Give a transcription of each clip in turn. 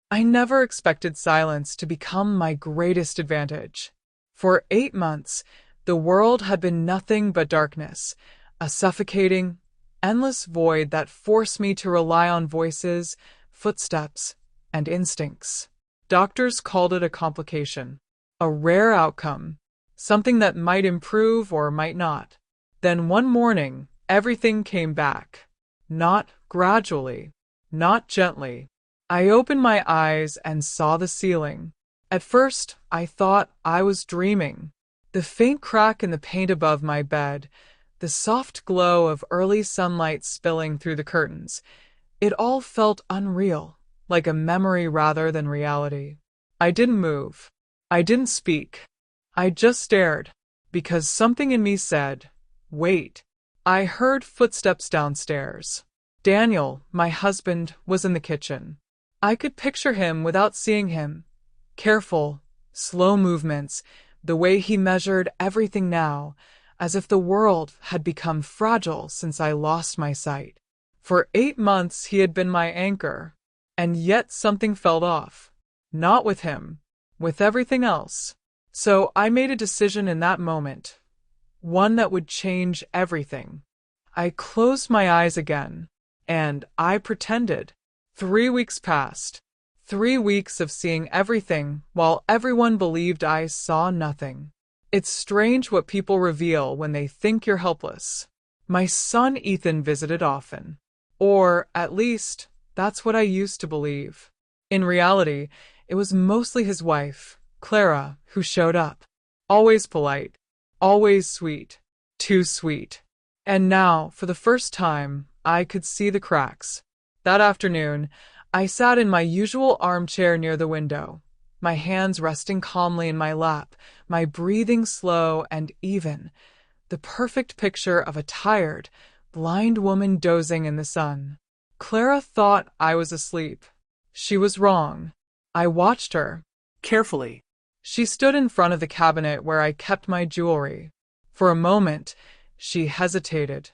I never expected silence to become my greatest advantage. For 8 months, the world had been nothing but darkness, a suffocating, endless void that forced me to rely on voices, footsteps, and instincts. Doctors called it a complication, a rare outcome, something that might improve or might not. Then one morning, everything came back. Not gradually, not gently. I opened my eyes and saw the ceiling. At first, I thought I was dreaming. The faint crack in the paint above my bed, the soft glow of early sunlight spilling through the curtains, it all felt unreal, like a memory rather than reality. I didn't move. I didn't speak. I just stared, because something in me said, "Wait." I heard footsteps downstairs. Daniel, my husband, was in the kitchen. I could picture him without seeing him. Careful, slow movements, the way he measured everything now, as if the world had become fragile since I lost my sight. For 8 months he had been my anchor, and yet something felt off. Not with him, with everything else. So I made a decision in that moment, one that would change everything. I closed my eyes again, and I pretended. 3 weeks passed. 3 weeks of seeing everything while everyone believed I saw nothing. It's strange what people reveal when they think you're helpless. My son Ethan visited often. Or, at least, that's what I used to believe. In reality, it was mostly his wife, Clara, who showed up. Always polite. Always sweet. Too sweet. And now, for the first time, I could see the cracks. That afternoon, I sat in my usual armchair near the window, my hands resting calmly in my lap, my breathing slow and even, the perfect picture of a tired, blind woman dozing in the sun. Clara thought I was asleep. She was wrong. I watched her carefully. She stood in front of the cabinet where I kept my jewelry. For a moment, she hesitated,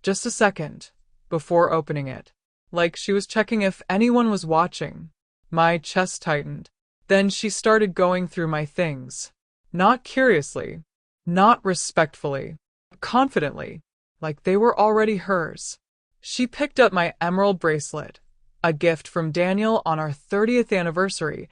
just a second, before opening it, like she was checking if anyone was watching. My chest tightened. Then she started going through my things. Not curiously, not respectfully, confidently, like they were already hers. She picked up my emerald bracelet, a gift from Daniel on our 30th anniversary,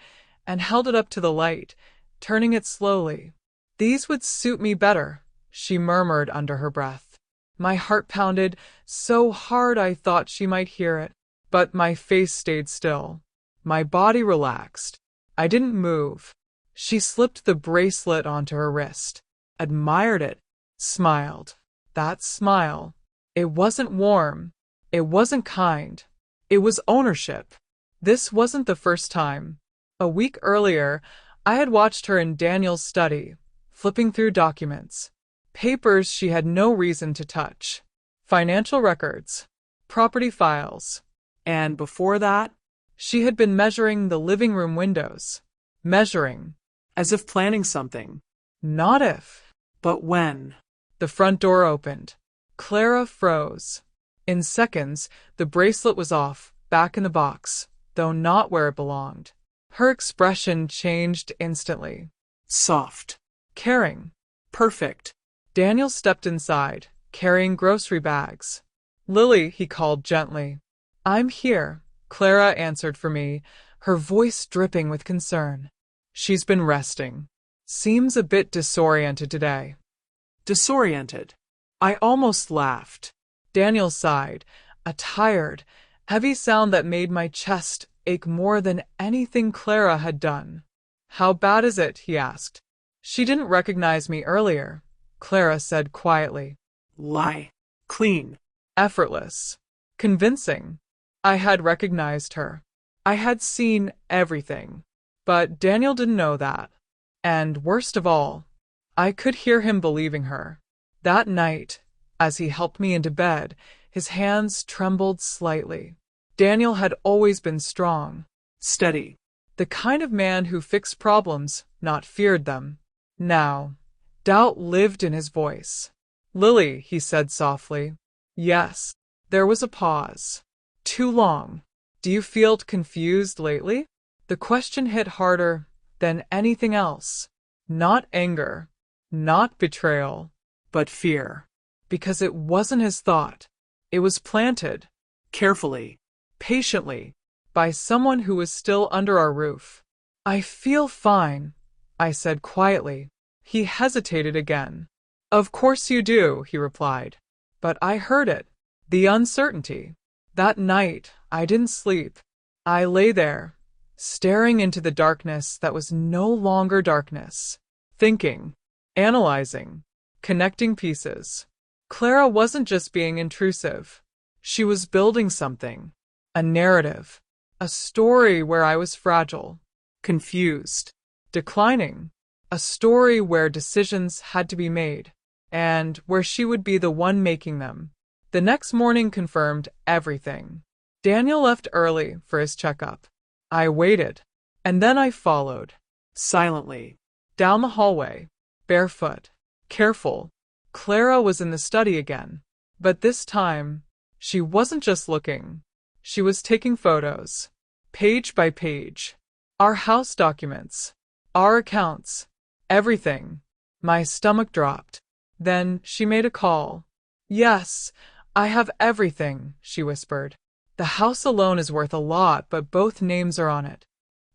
and held it up to the light, turning it slowly. "These would suit me better," she murmured under her breath. My heart pounded so hard I thought she might hear it, but my face stayed still. My body relaxed. I didn't move. She slipped the bracelet onto her wrist, admired it, smiled. That smile. It wasn't warm. It wasn't kind. It was ownership. This wasn't the first time. A week earlier, I had watched her in Daniel's study, flipping through documents. Papers she had no reason to touch. Financial records. Property files. And before that, she had been measuring the living room windows. Measuring. As if planning something. Not if, but when. The front door opened. Clara froze. In seconds, the bracelet was off, back in the box, though not where it belonged. Her expression changed instantly. Soft. Caring. Perfect. Daniel stepped inside, carrying grocery bags. "Lily," he called gently. "I'm here," Clara answered for me, her voice dripping with concern. "She's been resting. Seems a bit disoriented today." Disoriented? I almost laughed. Daniel sighed, a tired, heavy sound that made my chest ache more than anything Clara had done. "How bad is it?" he asked. "She didn't recognize me earlier," Clara said quietly. Lie. Clean. Effortless. Convincing. I had recognized her. I had seen everything. But Daniel didn't know that. And worst of all, I could hear him believing her. That night, as he helped me into bed, his hands trembled slightly. Daniel had always been strong, steady, the kind of man who fixed problems, not feared them. Now, doubt lived in his voice. "Lily," he said softly. "Yes." There was a pause. "Too long. Do you feel confused lately?" The question hit harder than anything else. Not anger, not betrayal, but fear. Because it wasn't his thought. It was planted, carefully, patiently, by someone who was still under our roof. I feel fine, I said quietly. He hesitated again. Of course you do, he replied. But I heard it. The uncertainty. That night, I didn't sleep. I lay there, staring into the darkness that was no longer darkness. Thinking, analyzing, connecting pieces. Clara wasn't just being intrusive. She was building something. A narrative. A story where I was fragile, confused, declining. A story where decisions had to be made, and where she would be the one making them. The next morning confirmed everything. Daniel left early for his checkup. I waited, and then I followed, silently, down the hallway, barefoot, careful. Clara was in the study again, but this time, she wasn't just looking. She was taking photos, page by page. Our house documents, our accounts, everything. My stomach dropped. Then she made a call. Yes, I have everything, she whispered. The house alone is worth a lot, but both names are on it.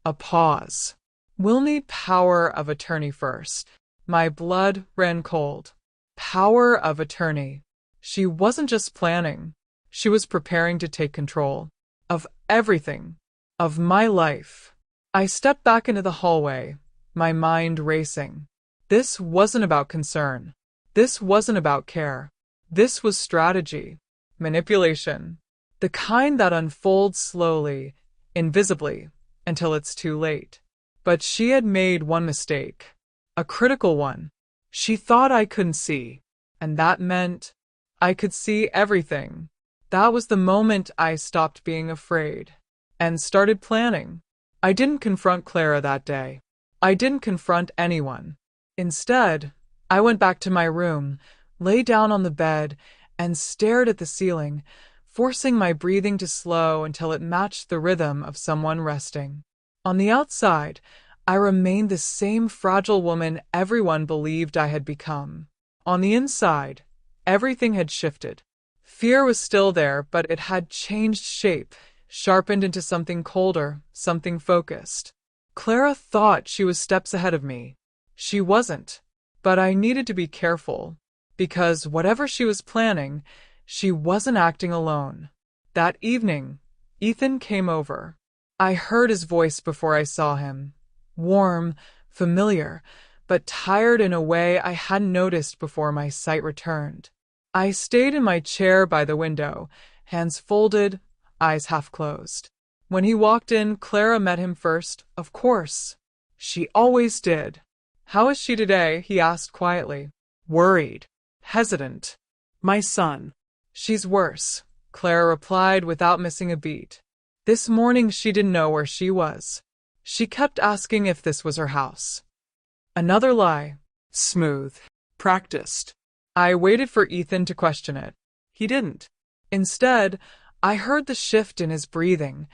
A pause. We'll need power of attorney first. My blood ran cold. Power of attorney. She wasn't just planning. She was preparing to take control. Of everything. Of my life. I stepped back into the hallway, my mind racing. This wasn't about concern. This wasn't about care. This was strategy. Manipulation. The kind that unfolds slowly, invisibly, until it's too late. But she had made one mistake. A critical one. She thought I couldn't see. And that meant I could see everything. That was the moment I stopped being afraid and started planning. I didn't confront Clara that day. I didn't confront anyone. Instead, I went back to my room, lay down on the bed, and stared at the ceiling, forcing my breathing to slow until it matched the rhythm of someone resting. On the outside, I remained the same fragile woman everyone believed I had become. On the inside, everything had shifted. Fear was still there, but it had changed shape, sharpened into something colder, something focused. Clara thought she was steps ahead of me. She wasn't. But I needed to be careful, because whatever she was planning, she wasn't acting alone. That evening, Ethan came over. I heard his voice before I saw him. Warm, familiar, but tired in a way I hadn't noticed before my sight returned. I stayed in my chair by the window, hands folded, eyes half closed. When he walked in, Clara met him first, of course. She always did. How is she today? He asked quietly. Worried. Hesitant. My son. She's worse, Clara replied without missing a beat. This morning she didn't know where she was. She kept asking if this was her house. Another lie. Smooth. Practiced. I waited for Ethan to question it. He didn't. Instead, I heard the shift in his breathing,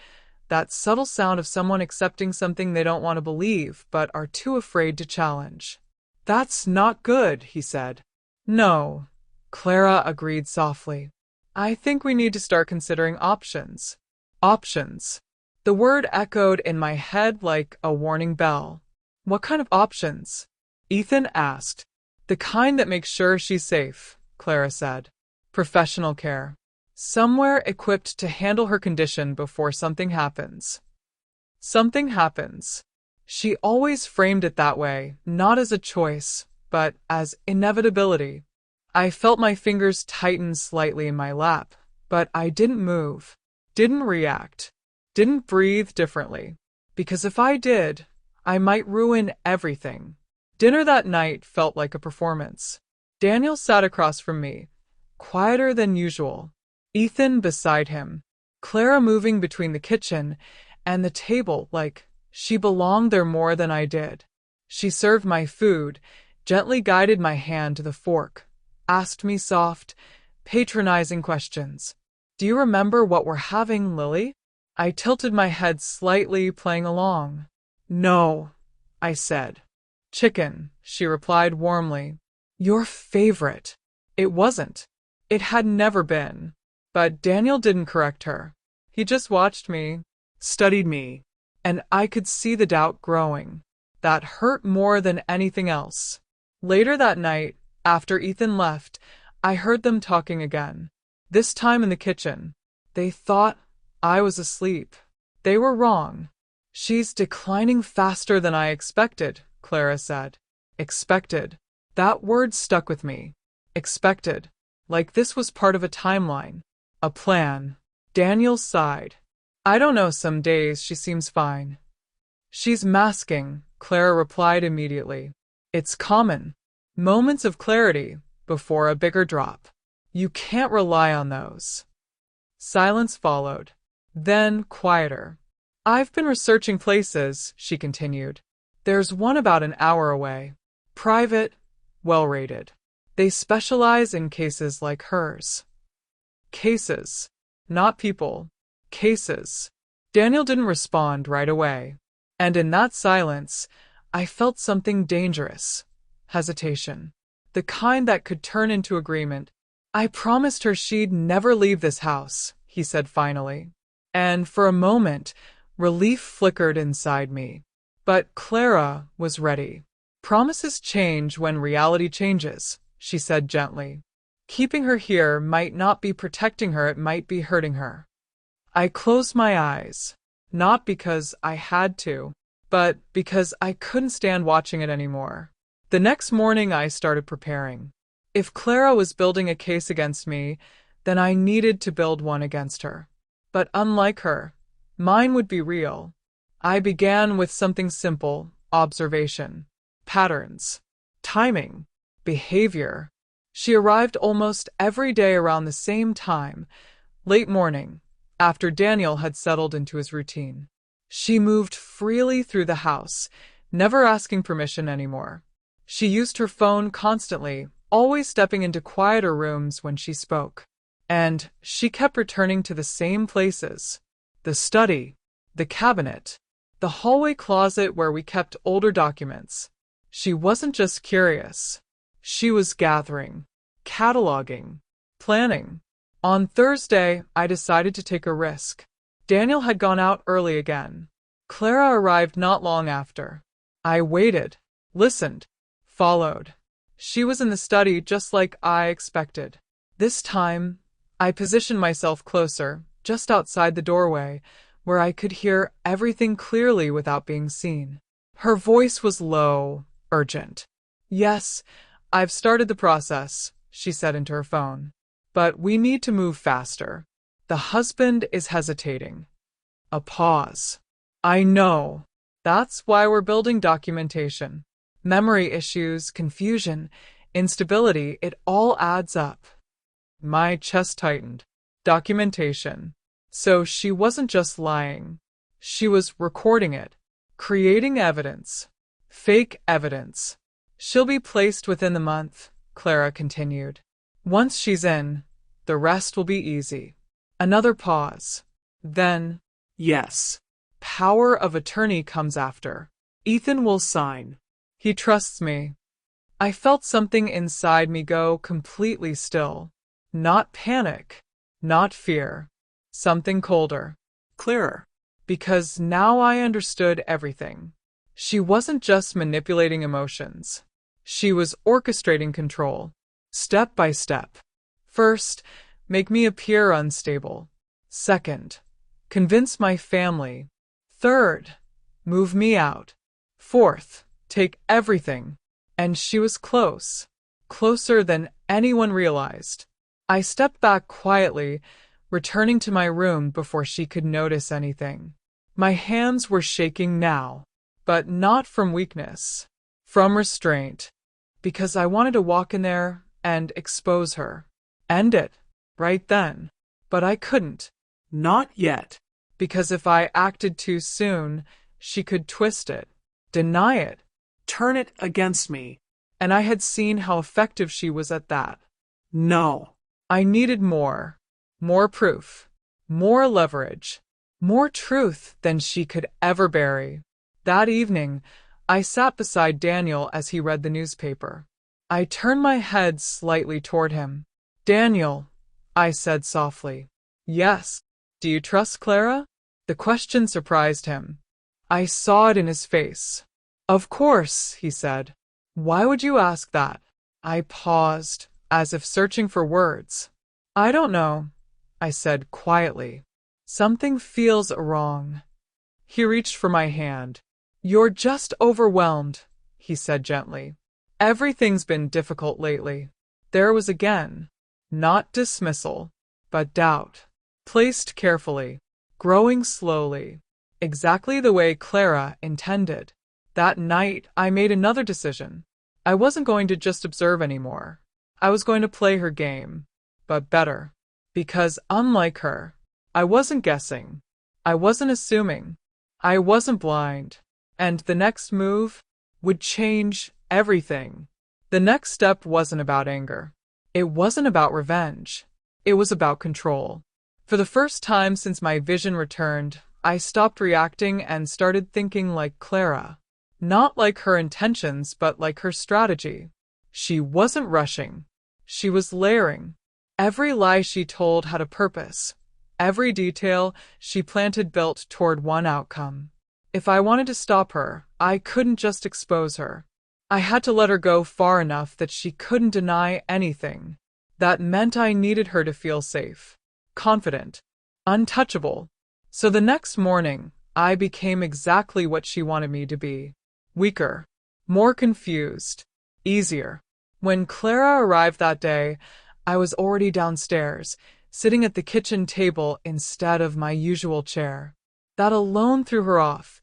that subtle sound of someone accepting something they don't want to believe but are too afraid to challenge. That's not good, he said. No, Clara agreed softly. I think we need to start considering options. Options. The word echoed in my head like a warning bell. What kind of options? Ethan asked. The kind that makes sure she's safe, Clara said. Professional care. Somewhere equipped to handle her condition before something happens. Something happens. She always framed it that way, not as a choice, but as inevitability. I felt my fingers tighten slightly in my lap, but I didn't move, didn't react, didn't breathe differently. Because if I did, I might ruin everything. Dinner that night felt like a performance. Daniel sat across from me, quieter than usual. Ethan beside him. Clara moving between the kitchen and the table like she belonged there more than I did. She served my food, gently guided my hand to the fork, asked me soft, patronizing questions. Do you remember what we're having, Lily? I tilted my head slightly, playing along. No, I said. Chicken, she replied warmly. Your favorite. It wasn't. It had never been. But Daniel didn't correct her. He just watched me, studied me, and I could see the doubt growing. That hurt more than anything else. Later that night, after Ethan left, I heard them talking again. This time in the kitchen. They thought I was asleep. They were wrong. She's declining faster than I expected, Clara said. Expected. That word stuck with me. Expected. Like this was part of a timeline. A plan. Daniel sighed. I don't know, some days she seems fine. She's masking, Clara replied immediately. It's common. Moments of clarity before a bigger drop. You can't rely on those. Silence followed. Then quieter. I've been researching places, she continued. There's one about an hour away. Private, well-rated. They specialize in cases like hers. Cases. Not people. Cases. Daniel didn't respond right away. And in that silence, I felt something dangerous. Hesitation. The kind that could turn into agreement. I promised her she'd never leave this house, he said finally. And for a moment, relief flickered inside me. But Clara was ready. Promises change when reality changes, she said gently. Keeping her here might not be protecting her, it might be hurting her. I closed my eyes, not because I had to, but because I couldn't stand watching it anymore. The next morning I started preparing. If Clara was building a case against me, then I needed to build one against her. But unlike her, mine would be real. I began with something simple: observation, patterns, timing, behavior. She arrived almost every day around the same time, late morning, after Daniel had settled into his routine. She moved freely through the house, never asking permission anymore. She used her phone constantly, always stepping into quieter rooms when she spoke. And she kept returning to the same places: the study, the cabinet, the hallway closet where we kept older documents. She wasn't just curious. She was gathering, cataloging, planning. On Thursday, I decided to take a risk. Daniel had gone out early again. Clara arrived not long after. I waited, listened, followed. She was in the study just like I expected. This time, I positioned myself closer, just outside the doorway, where I could hear everything clearly without being seen. Her voice was low, urgent. Yes, I've started the process, she said into her phone. But we need to move faster. The husband is hesitating. A pause. I know. That's why we're building documentation. Memory issues, confusion, instability, it all adds up. My chest tightened. Documentation. So she wasn't just lying. She was recording it, creating evidence. Fake evidence. She'll be placed within the month, Clara continued. Once she's in, the rest will be easy. Another pause. Then, yes. Power of attorney comes after. Ethan will sign. He trusts me. I felt something inside me go completely still. Not panic, not fear. Something colder, clearer. Because now I understood everything. She wasn't just manipulating emotions. She was orchestrating control, step by step. First, make me appear unstable. Second, convince my family. Third, move me out. Fourth, take everything. And she was close, closer than anyone realized. I stepped back quietly, returning to my room before she could notice anything. My hands were shaking now, but not from weakness, from restraint, because I wanted to walk in there and expose her. End it, right then. But I couldn't. Not yet. Because if I acted too soon, she could twist it, deny it, turn it against me. And I had seen how effective she was at that. No. I needed more. More proof. More leverage. More truth than she could ever bury. That evening, I sat beside Daniel as he read the newspaper. I turned my head slightly toward him. "Daniel," I said softly. "Yes. Do you trust Clara?" The question surprised him. I saw it in his face. "Of course," he said. "Why would you ask that?" I paused, as if searching for words. "I don't know," I said quietly. "Something feels wrong." He reached for my hand. "You're just overwhelmed," he said gently. "Everything's been difficult lately." There was again, not dismissal, but doubt, placed carefully, growing slowly, exactly the way Clara intended. That night, I made another decision. I wasn't going to just observe anymore. I was going to play her game, but better. Because unlike her, I wasn't guessing. I wasn't assuming. I wasn't blind. And the next move would change everything. The next step wasn't about anger. It wasn't about revenge. It was about control. For the first time since my vision returned, I stopped reacting and started thinking like Clara. Not like her intentions, but like her strategy. She wasn't rushing. She was layering. Every lie she told had a purpose. Every detail she planted built toward one outcome. If I wanted to stop her, I couldn't just expose her. I had to let her go far enough that she couldn't deny anything. That meant I needed her to feel safe, confident, untouchable. So the next morning, I became exactly what she wanted me to be. Weaker, more confused, easier. When Clara arrived that day, I was already downstairs, sitting at the kitchen table instead of my usual chair. That alone threw her off.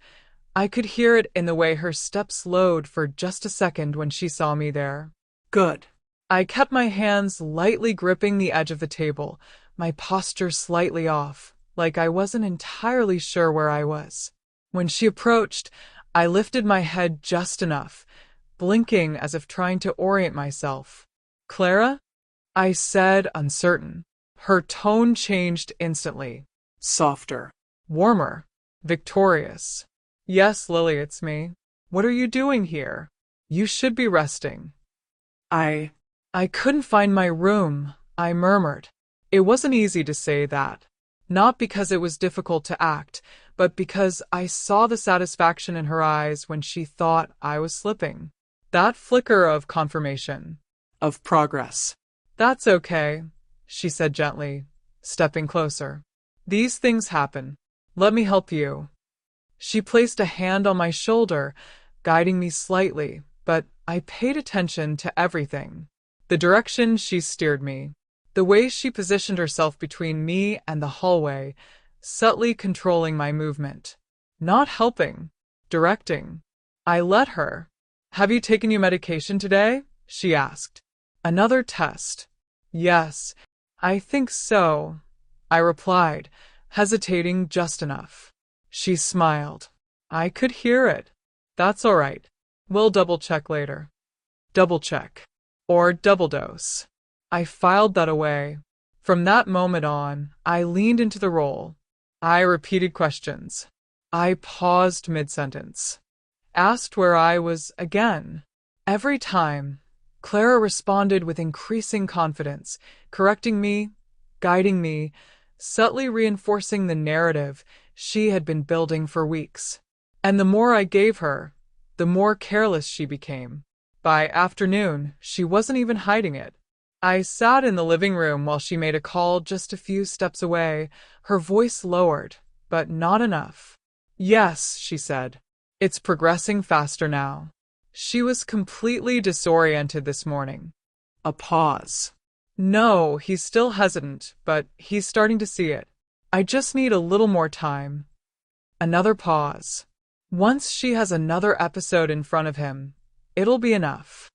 I could hear it in the way her steps slowed for just a second when she saw me there. "Good." I kept my hands lightly gripping the edge of the table, my posture slightly off, like I wasn't entirely sure where I was. When she approached, I lifted my head just enough, blinking as if trying to orient myself. "Clara?" I said, uncertain. Her tone changed instantly. Softer. Warmer. Victorious. "Yes, Lily, it's me. What are you doing here? You should be resting." I couldn't find my room, I murmured. It wasn't easy to say that. Not because it was difficult to act, but because I saw the satisfaction in her eyes when she thought I was slipping. That flicker of confirmation. Of progress. "That's okay," she said gently, stepping closer. "These things happen. Let me help you." She placed a hand on my shoulder, guiding me slightly, but I paid attention to everything. The direction she steered me, the way she positioned herself between me and the hallway, subtly controlling my movement. Not helping, directing. I let her. "Have you taken your medication today?" she asked. Another test. "Yes, I think so," I replied, hesitating just enough. She smiled. I could hear it. "That's all right. We'll double-check later." Double-check. Or double dose. I filed that away. From that moment on, I leaned into the role. I repeated questions. I paused mid-sentence. Asked where I was again. Every time, Clara responded with increasing confidence, correcting me, guiding me, subtly reinforcing the narrative she had been building for weeks. And the more I gave her, the more careless she became. By afternoon, she wasn't even hiding it. I sat in the living room while she made a call just a few steps away, her voice lowered, but not enough. "Yes," she said. "It's progressing faster now." She was completely disoriented this morning. A pause. "No, he's still hesitant, but he's starting to see it. I just need a little more time." Another pause. "Once she has another episode in front of him, it'll be enough."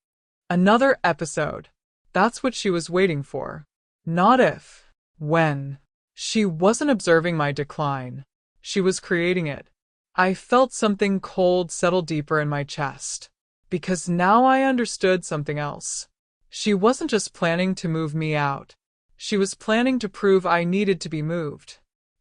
Another episode. That's what she was waiting for. Not if, when. She wasn't observing my decline. She was creating it. I felt something cold settle deeper in my chest. Because now I understood something else. She wasn't just planning to move me out. She was planning to prove I needed to be moved.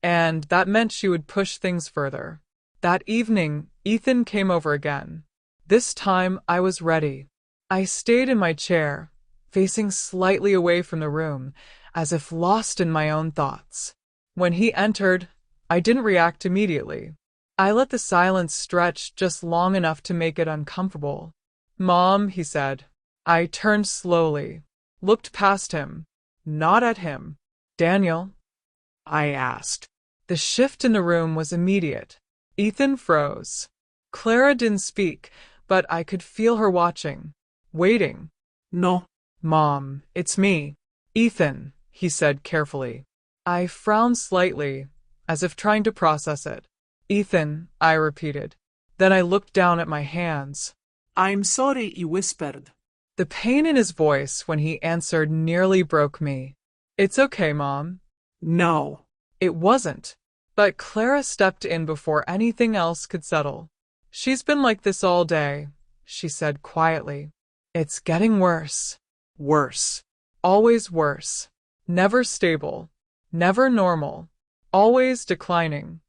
and that meant she would push things further. That evening, Ethan came over again. This time, I was ready. I stayed in my chair, facing slightly away from the room, as if lost in my own thoughts. When he entered, I didn't react immediately. I let the silence stretch just long enough to make it uncomfortable. "Mom," he said. I turned slowly, looked past him, not at him. "Daniel?" I asked. The shift in the room was immediate. Ethan froze. Clara didn't speak, but I could feel her watching, waiting. "No." "Mom, it's me. Ethan," he said carefully. I frowned slightly, as if trying to process it. "Ethan," I repeated. Then I looked down at my hands. "I'm sorry," he whispered. The pain in his voice when he answered nearly broke me. "It's okay, Mom." "No." It wasn't. But Clara stepped in before anything else could settle. "She's been like this all day," she said quietly. "It's getting worse. Worse. Always worse. Never stable. Never normal. Always declining."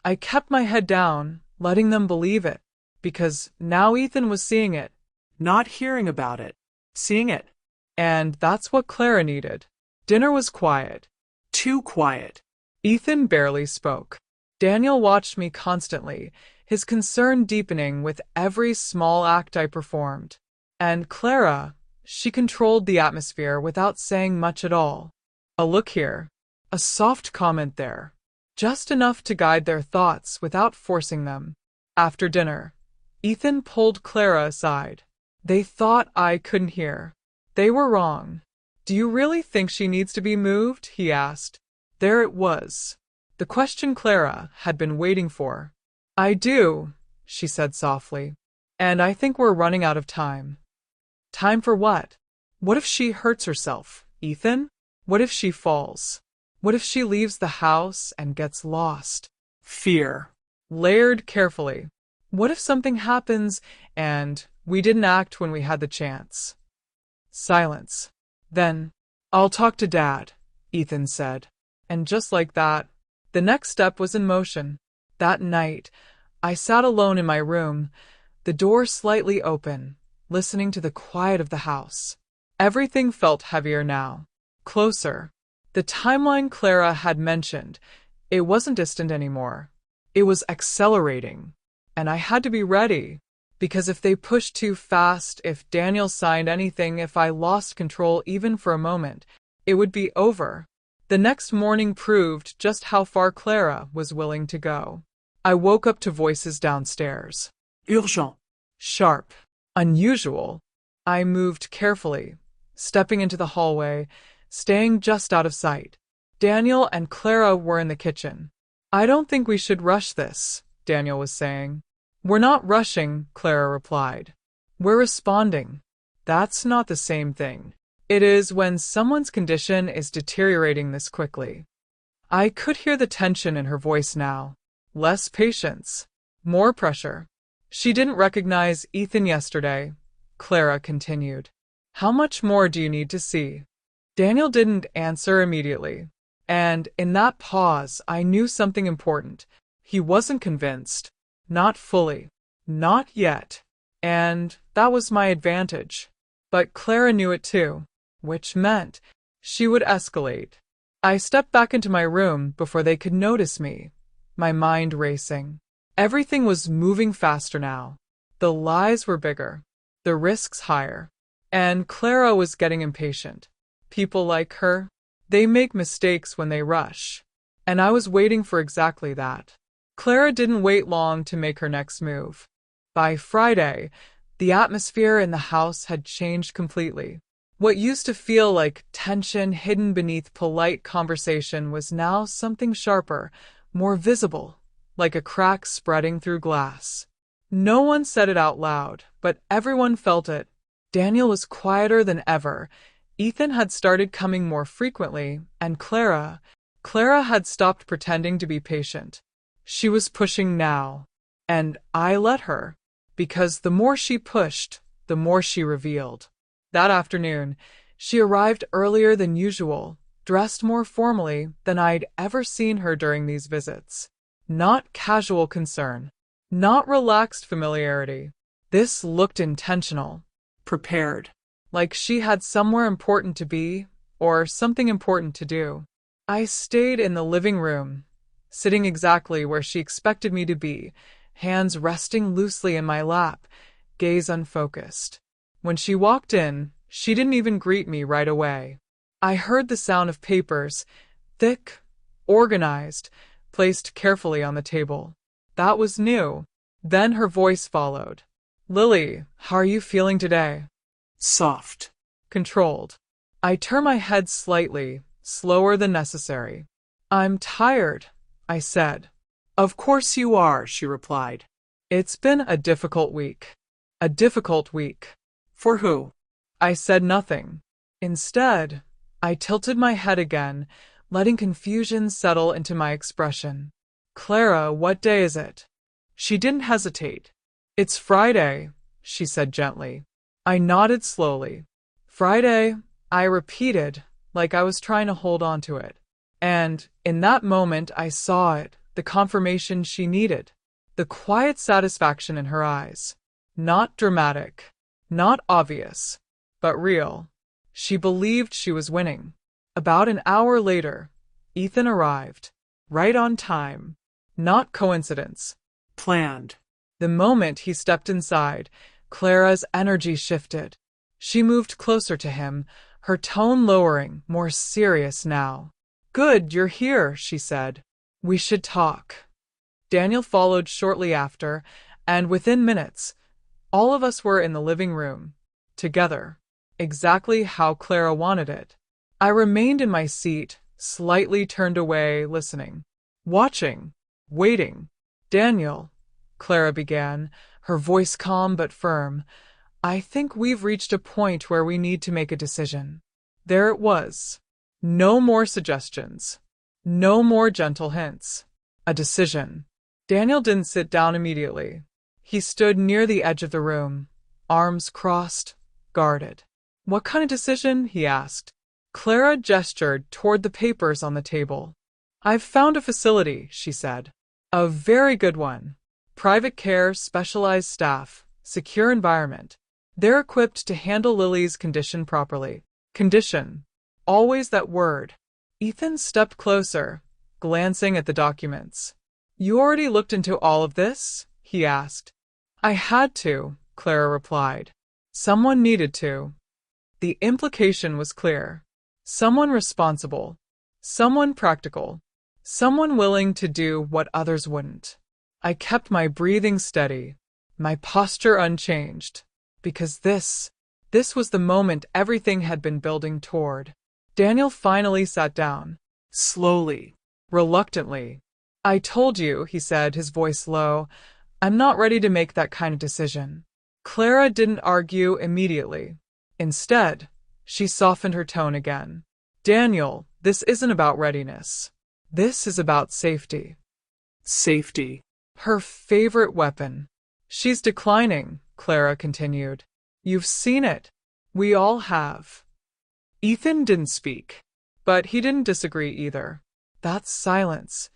I kept my head down, letting them believe it, because now Ethan was seeing it. Not hearing about it. Seeing it. And that's what Clara needed. Dinner was quiet. Too quiet. Ethan barely spoke. Daniel watched me constantly, his concern deepening with every small act I performed. And Clara, she controlled the atmosphere without saying much at all. A look here, a soft comment there, just enough to guide their thoughts without forcing them. After dinner, Ethan pulled Clara aside. "They thought I couldn't hear. They were wrong. Do you really think she needs to be moved?" he asked. There it was, the question Clara had been waiting for. "I do," she said softly. "And I think we're running out of time." Time for what? What if she hurts herself, Ethan? What if she falls? What if she leaves the house and gets lost? Fear. Layered carefully. What if something happens and we didn't act when we had the chance? Silence. Then, "I'll talk to Dad," Ethan said. And just like that, the next step was in motion. That night, I sat alone in my room, the door slightly open, listening to the quiet of the house. Everything felt heavier now, closer. The timeline Clara had mentioned, it wasn't distant anymore. It was accelerating. And I had to be ready, because if they pushed too fast, if Daniel signed anything, if I lost control even for a moment, it would be over. The next morning proved just how far Clara was willing to go. I woke up to voices downstairs. Urgent. Sharp. Unusual. I moved carefully, stepping into the hallway, staying just out of sight. Daniel and Clara were in the kitchen. "I don't think we should rush this," Daniel was saying. "We're not rushing," Clara replied. "We're responding." That's not the same thing. It is when someone's condition is deteriorating this quickly. I could hear the tension in her voice now. Less patience. More pressure. "She didn't recognize Ethan yesterday," Clara continued. "How much more do you need to see?" Daniel didn't answer immediately. And in that pause, I knew something important. He wasn't convinced. Not fully. Not yet. And that was my advantage. But Clara knew it too, which meant she would escalate. I stepped back into my room before they could notice me, my mind racing. Everything was moving faster now. The lies were bigger, the risks higher. And Clara was getting impatient. People like her, they make mistakes when they rush. And I was waiting for exactly that. Clara didn't wait long to make her next move. By Friday, the atmosphere in the house had changed completely. What used to feel like tension hidden beneath polite conversation was now something sharper, more visible, like a crack spreading through glass. No one said it out loud, but everyone felt it. Daniel was quieter than ever. Ethan had started coming more frequently, and Clara had stopped pretending to be patient. She was pushing now, and I let her, because the more she pushed, the more she revealed. That afternoon, she arrived earlier than usual, dressed more formally than I'd ever seen her during these visits. Not casual concern, not relaxed familiarity. This looked intentional, Prepared. like she had somewhere important to be or something important to do. I stayed in the living room, sitting exactly where she expected me to be, hands resting loosely in my lap, gaze unfocused. When she walked in, she didn't even greet me right away. I heard the sound of papers, thick, organized, placed carefully on the table. That was new. Then her voice followed. Lily, how are you feeling today? Soft. Controlled. I turned my head slightly, slower than necessary. I'm tired, I said. Of course you are, she replied. It's been a difficult week. A difficult week. For who? I said nothing. Instead, I tilted my head again, letting confusion settle into my expression. Clara, what day is it? She didn't hesitate. It's Friday, she said gently. I nodded slowly. Friday, I repeated, like I was trying to hold on to it. And in that moment I saw it, the confirmation she needed. The quiet satisfaction in her eyes. Not dramatic, not obvious, but real. She believed she was winning. About an hour later, Ethan arrived. Right on time. Not coincidence. Planned. The moment he stepped inside, Clara's energy shifted. She moved closer to him, her tone lowering, more serious now. Good, you're here, she said. We should talk. Daniel followed shortly after, and within minutes, all of us were in the living room, together, exactly how Clara wanted it. I remained in my seat, slightly turned away, listening, watching, waiting. Daniel, Clara began, her voice calm but firm, I think we've reached a point where we need to make a decision. There it was. No more suggestions. No more gentle hints. A decision. Daniel didn't sit down immediately. He stood near the edge of the room, arms crossed, guarded. What kind of decision? He asked. Clara gestured toward the papers on the table. I've found a facility, she said. A very good one. Private care, specialized staff, secure environment. They're equipped to handle Lily's condition properly. Condition. Always that word. Ethan stepped closer, glancing at the documents. You already looked into all of this? He asked. I had to, Clara replied. Someone needed to. The implication was clear. Someone responsible. Someone practical. Someone willing to do what others wouldn't. I kept my breathing steady, my posture unchanged, because this was the moment everything had been building toward. Daniel finally sat down. Slowly. Reluctantly. I told you, he said, his voice low, I'm not ready to make that kind of decision. Clara didn't argue immediately. Instead, she softened her tone again. Daniel, this isn't about readiness. This is about safety. Safety. Her favorite weapon. She's declining, Clara continued. You've seen it. We all have. Ethan didn't speak, but he didn't disagree either. That silence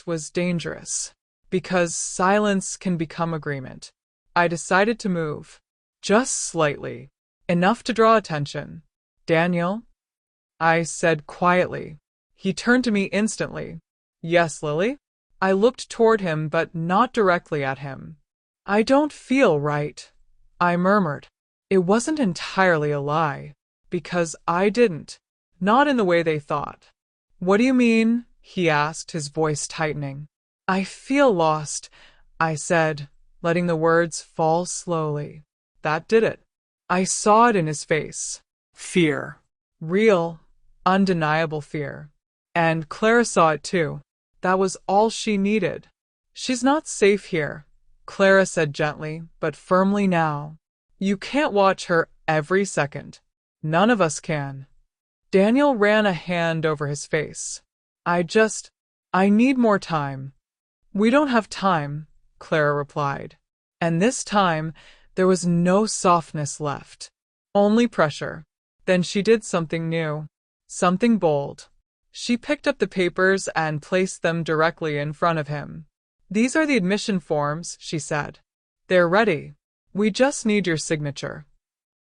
was dangerous, because silence can become agreement. I decided to move, just slightly, enough to draw attention. Daniel? I said quietly. He turned to me instantly. Yes, Lily? I looked toward him, but not directly at him. I don't feel right, I murmured. It wasn't entirely a lie, because I didn't. Not in the way they thought. What do you mean? He asked, his voice tightening. I feel lost, I said, letting the words fall slowly. That did it. I saw it in his face. Fear. Real, undeniable fear. And Clara saw it too. That was all she needed. She's not safe here, Clara said gently, but firmly now. You can't watch her every second. None of us can. Daniel ran a hand over his face. I need more time. We don't have time, Clara replied. And this time, there was no softness left. Only pressure. Then she did something new. something bold. She picked up the papers and placed them directly in front of him. These are the admission forms, she said. They're ready. We just need your signature.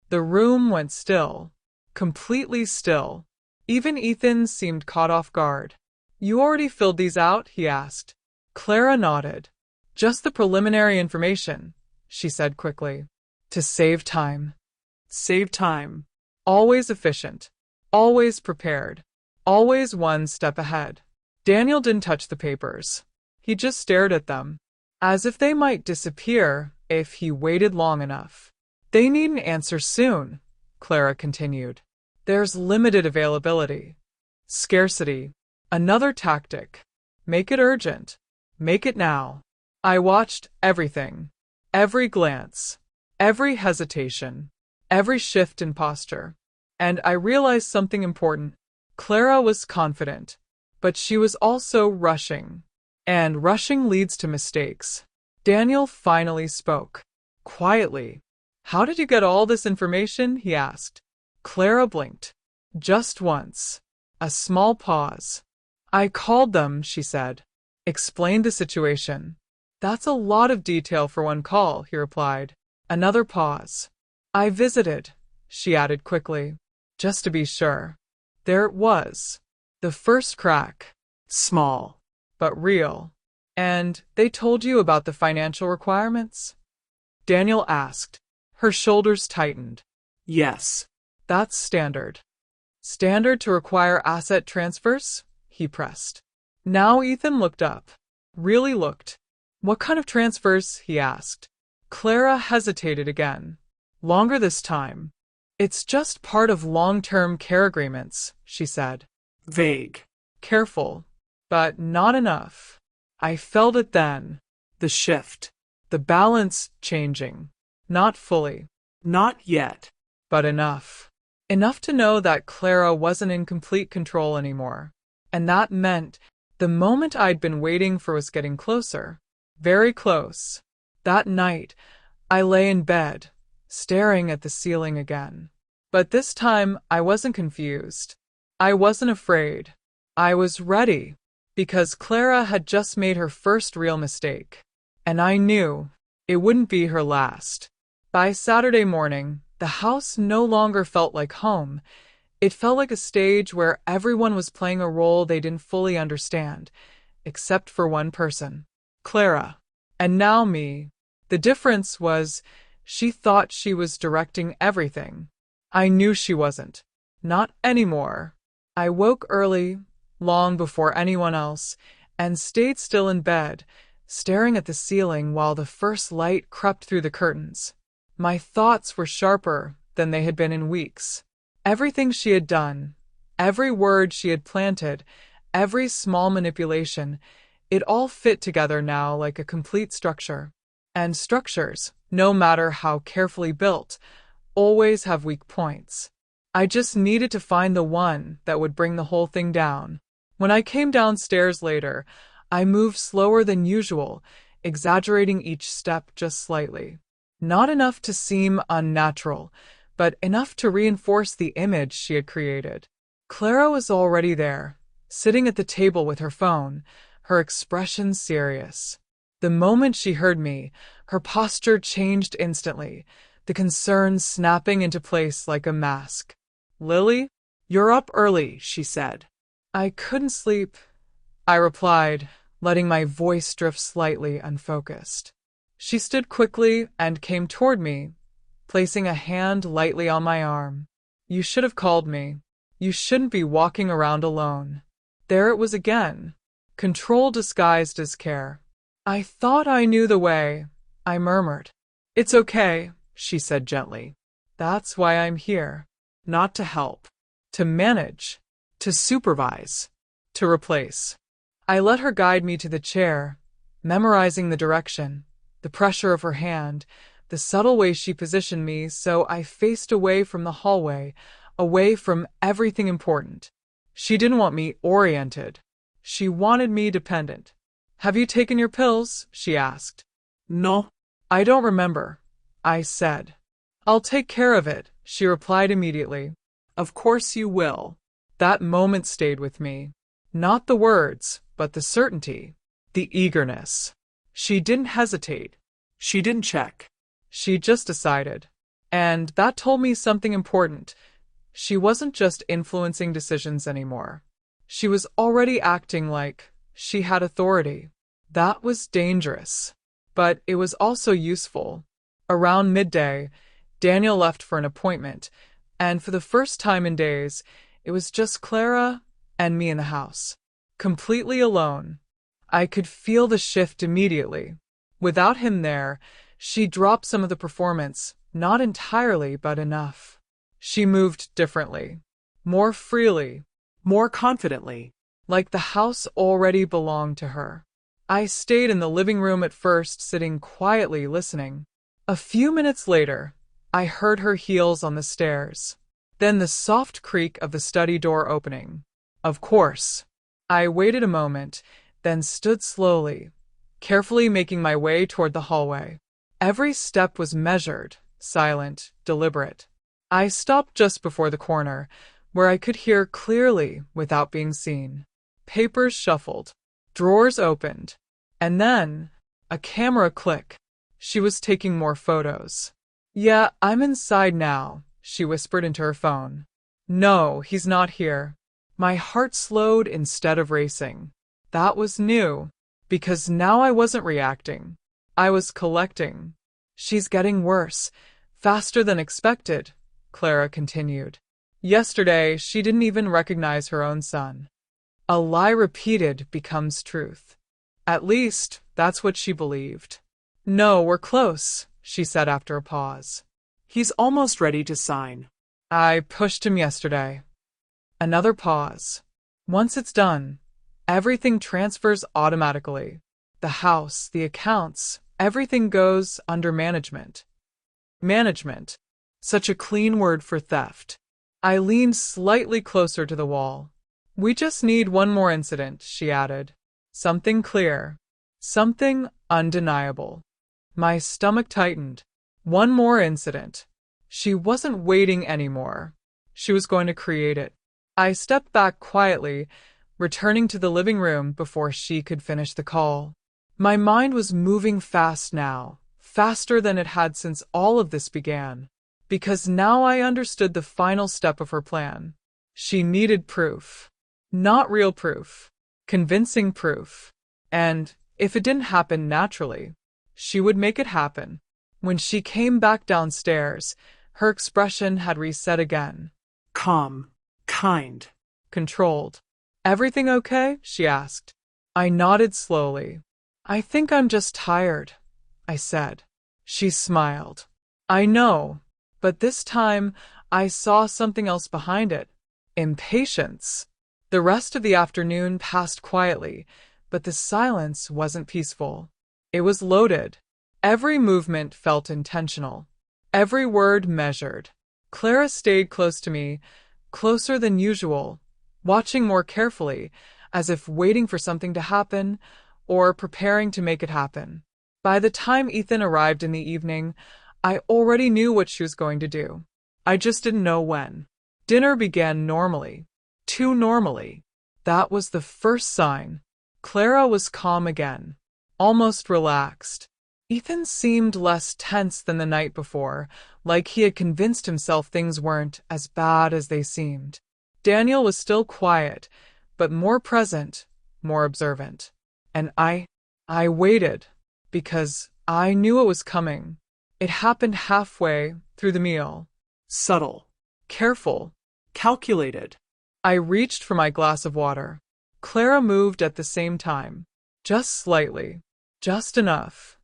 The room went still. Completely still. Even Ethan seemed caught off guard. You already filled these out? He asked. Clara nodded. Just the preliminary information, she said quickly. To save time. Save time. Always efficient. Always prepared. Always one step ahead. Daniel didn't touch the papers. He just stared at them, as if they might disappear if he waited long enough. They need an answer soon, Clara continued. There's limited availability. Scarcity. Another tactic. Make it urgent. Make it now. I watched everything. Every glance. Every hesitation. Every shift in posture. And I realized something important. Clara was confident, but she was also rushing. And rushing leads to mistakes. Daniel finally spoke. Quietly. How did you get all this information? He asked. Clara blinked. Just once. A small pause. I called them, she said. Explained the situation. That's a lot of detail for one call, he replied. Another pause. I visited, she added quickly, just to be sure. There it was. The first crack. Small, but real. And they told you about the financial requirements? Daniel asked. Her shoulders tightened. Yes. That's standard. Standard to require asset transfers? He pressed. Now Ethan looked up. Really looked. What kind of transfers? He asked. Clara hesitated again. Longer this time. It's just part of long-term care agreements, she said. Vague. Careful. But not enough. I felt it then. The shift. The balance changing. Not fully. Not yet. But enough. Enough to know that Clara wasn't in complete control anymore. And that meant the moment I'd been waiting for was getting closer. Very close. That night, I lay in bed, staring at the ceiling again. But this time, I wasn't confused. I wasn't afraid. I was ready, because Clara had just made her first real mistake. And I knew it wouldn't be her last. By Saturday morning, the house no longer felt like home. It felt like a stage where everyone was playing a role they didn't fully understand, except for one person, Clara. And now me. The difference was, she thought she was directing everything. I knew she wasn't. Not anymore. I woke early, long before anyone else, and stayed still in bed, staring at the ceiling while the first light crept through the curtains. My thoughts were sharper than they had been in weeks. Everything she had done, every word she had planted, every small manipulation, it all fit together now like a complete structure. And structures, no matter how carefully built, always have weak points. I just needed to find the one that would bring the whole thing down. When I came downstairs later, I moved slower than usual, exaggerating each step just slightly. Not enough to seem unnatural, but enough to reinforce the image she had created. Clara was already there, sitting at the table with her phone, her expression serious. The moment she heard me, her posture changed instantly, the concern snapping into place like a mask. Lily, you're up early, she said. I couldn't sleep, I replied, letting my voice drift slightly unfocused. She stood quickly and came toward me, placing a hand lightly on my arm. You should have called me. You shouldn't be walking around alone. There it was again. Control disguised as care. I thought I knew the way, I murmured. It's okay, she said gently. That's why I'm here. Not to help. To manage. To supervise. To replace. I let her guide me to the chair, memorizing the direction, the pressure of her hand, the subtle way she positioned me so I faced away from the hallway, away from everything important. She didn't want me oriented. She wanted me dependent. Have you taken your pills? She asked. No. I don't remember, I said. I'll take care of it, she replied immediately. Of course you will. That moment stayed with me. Not the words, but the certainty, the eagerness. She didn't hesitate. She didn't check. She just decided. And that told me something important. She wasn't just influencing decisions anymore. She was already acting like she had authority. That was dangerous. But it was also useful. Around midday, Daniel left for an appointment, and for the first time in days, it was just Clara and me in the house. Completely alone. I could feel the shift immediately. Without him there, she dropped some of the performance, not entirely, but enough. She moved differently, more freely, More confidently. like the house already belonged to her. I stayed in the living room at first, sitting quietly listening. A few minutes later, I heard her heels on the stairs. Then the soft creak of the study door opening. Of course. I waited a moment, then stood slowly, carefully making my way toward the hallway. Every step was measured, silent, deliberate. I stopped just before the corner, where I could hear clearly without being seen. Papers shuffled, drawers opened, and then a camera click. She was taking more photos. "Yeah, I'm inside now," she whispered into her phone. "No, he's not here." My heart slowed instead of racing. That was new, because now I wasn't reacting. I was collecting. "She's getting worse, faster than expected," Clara continued. "Yesterday, she didn't even recognize her own son." A lie repeated becomes truth. At least, that's what she believed. "No, we're close," she said after a pause. He's almost ready to sign. "I pushed him yesterday." Another pause. "Once it's done, everything transfers automatically. The house, the accounts, everything goes under management." Management. Such a clean word for theft. I leaned slightly closer to the wall. "We just need one more incident," she added. "Something clear. Something undeniable." My stomach tightened. One more incident. She wasn't waiting anymore. She was going to create it. I stepped back quietly, returning to the living room before she could finish the call. My mind was moving fast now, faster than it had since all of this began, because now I understood the final step of her plan. She needed proof. Not real proof. Convincing proof. And if it didn't happen naturally, she would make it happen. When she came back downstairs, her expression had reset again. Calm. Kind. Controlled. "Everything okay?" she asked. I nodded slowly. "I think I'm just tired," I said. She smiled. "I know, but this time I saw something else behind it. Impatience." The rest of the afternoon passed quietly, but the silence wasn't peaceful. It was loaded. Every movement felt intentional. Every word measured. Clara stayed close to me, closer than usual, watching more carefully, as if waiting for something to happen, or preparing to make it happen. By the time Ethan arrived in the evening, I already knew what she was going to do. I just didn't know when. Dinner began normally. Too normally. That was the first sign. Clara was calm again, almost relaxed. Ethan seemed less tense than the night before, like he had convinced himself things weren't as bad as they seemed. Daniel was still quiet, but more present, more observant. And I waited, because I knew it was coming. It happened halfway through the meal. Subtle. Careful. Calculated. I reached for my glass of water. Clara moved at the same time. Just slightly. Just enough.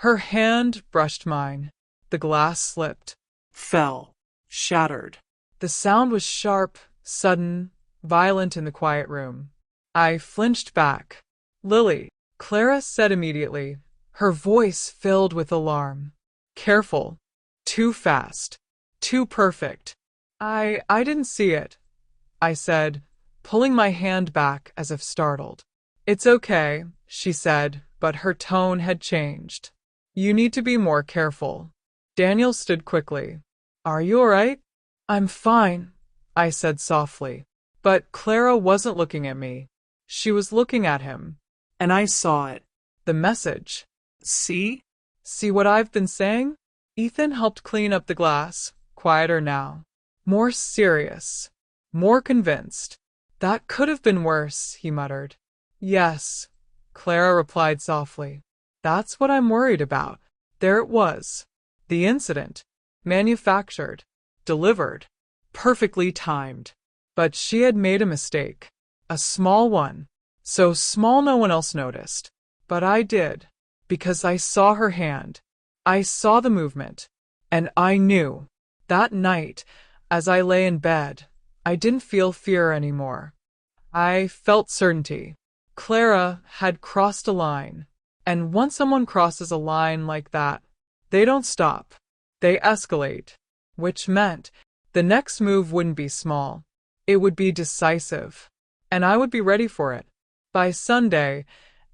Her hand brushed mine. The glass slipped. Fell. Shattered. The sound was sharp, sudden, violent in the quiet room. I flinched back. "Lily," Clara said immediately, her voice filled with alarm. "Careful. Too fast. Too perfect." I didn't see it," I said, pulling my hand back as if startled. "It's okay," she said, but her tone had changed. "You need to be more careful." Daniel stood quickly. "Are you all right?" "I'm fine," I said softly. But Clara wasn't looking at me. She was looking at him. And I saw it. The message. See? See what I've been saying? Ethan helped clean up the glass, quieter now. More serious. More convinced. That could have been worse, he muttered. Yes, Clara replied softly. That's what I'm worried about. There it was. The incident. Manufactured. Delivered. Perfectly timed. But she had made a mistake. A small one. So small no one else noticed. But I did. Because I saw her hand. I saw the movement. And I knew. That night, as I lay in bed, I didn't feel fear anymore. I felt certainty. Clara had crossed a line. And once someone crosses a line like that, they don't stop. They escalate. Which meant the next move wouldn't be small. It would be decisive. And I would be ready for it. By Sunday,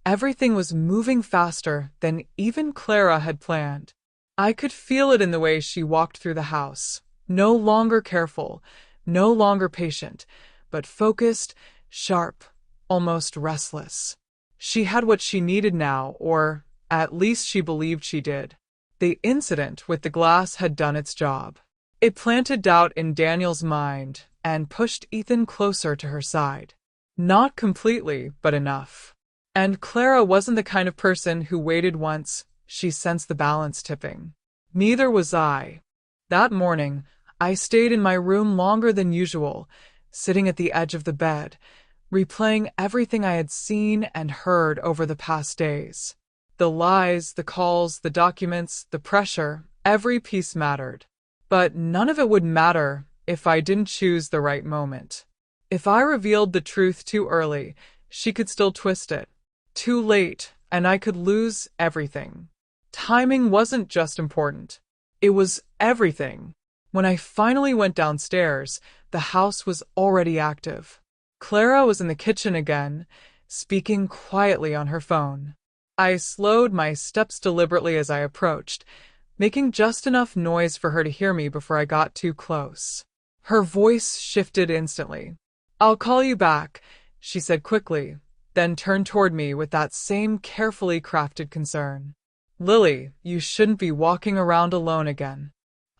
everything was moving faster than even Clara had planned. I could feel it in the way she walked through the house. No longer careful, no longer patient, but focused, sharp, almost restless. She had what she needed now, or at least she believed she did. The incident with the glass had done its job. It planted doubt in Daniel's mind and pushed Ethan closer to her side. Not completely, but enough. And Clara wasn't the kind of person who waited once she sensed the balance tipping. Neither was I. That morning, I stayed in my room longer than usual, sitting at the edge of the bed, replaying everything I had seen and heard over the past days. The lies, the calls, the documents, the pressure, every piece mattered. But none of it would matter if I didn't choose the right moment. If I revealed the truth too early, she could still twist it. Too late, and I could lose everything. Timing wasn't just important. It was everything. When I finally went downstairs, the house was already active. Clara was in the kitchen again, speaking quietly on her phone. I slowed my steps deliberately as I approached, making just enough noise for her to hear me before I got too close. Her voice shifted instantly. "I'll call you back," she said quickly, then turned toward me with that same carefully crafted concern. "Lily, you shouldn't be walking around alone again."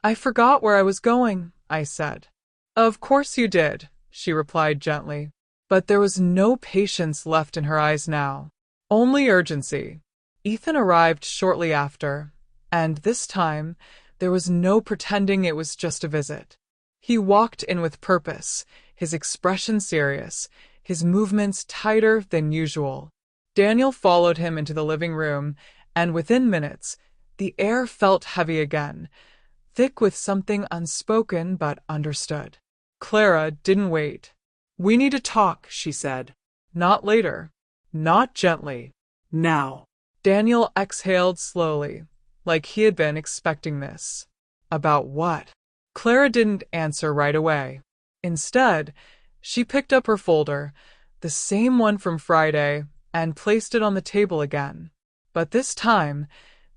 "I forgot where I was going," I said. "Of course you did," she replied gently. But there was no patience left in her eyes now. Only urgency. Ethan arrived shortly after, and this time there was no pretending it was just a visit. He walked in with purpose, his expression serious, his movements tighter than usual. Daniel followed him into the living room, and within minutes, the air felt heavy again, thick with something unspoken but understood. Clara didn't wait. "We need to talk," she said. "Not later. Not gently. Now." Daniel exhaled slowly, like he had been expecting this. About what? Clara didn't answer right away. Instead, she picked up her folder, the same one from Friday, and placed it on the table again. But this time,